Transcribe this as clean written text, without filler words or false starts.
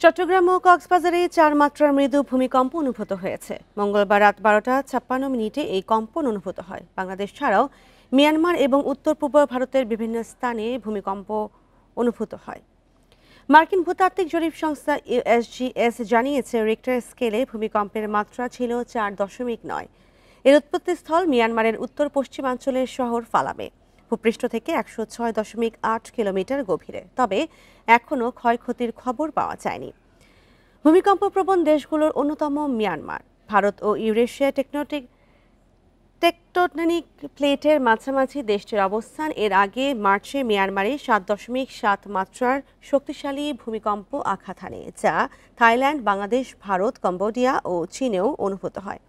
চট্টগ্রাম ও কক্সবাজারে ৪ মাত্রার মৃদু ভূমিকম্প অনুভূত হয়েছে। মঙ্গলবার রাত ১২টা ৫৬ মিনিটে এই কম্পন অনুভূত হয়। বাংলাদেশ ছাড়াও মিয়ানমার এবং উত্তর পূর্ব ভারতের বিভিন্ন স্থানে ভূমিকম্প অনুভূত হয়। মার্কিন ভূতাত্ত্বিক জরিপ সংস্থা ইউএসজিএস জানিয়েছে, রিক্টার স্কেলে ভূমিকম্পের মাত্রা ছিল ৪.৯। এর উৎপত্তিস্থল মিয়ানমারের উত্তর পশ্চিমাঞ্চলের শহর ফালামে, ভূপৃষ্ঠ থেকে ১০৬.৮ কিলোমিটার গভীরে। তবে এখনও ক্ষয়ক্ষতির খবর পাওয়া যায়নি। ভূমিকম্প প্রবণ দেশগুলোর অন্যতম মিয়ানমার। ভারত ও ইউরেশিয়া টেকটনিক প্লেটের মাঝামাঝি দেশটির অবস্থান। এর আগে মার্চে মিয়ানমারে ৭.৭ মাত্রার শক্তিশালী ভূমিকম্প আঘাত হানে, যা থাইল্যান্ড, বাংলাদেশ, ভারত, কম্বোডিয়া ও চীনেও অনুভূত হয়।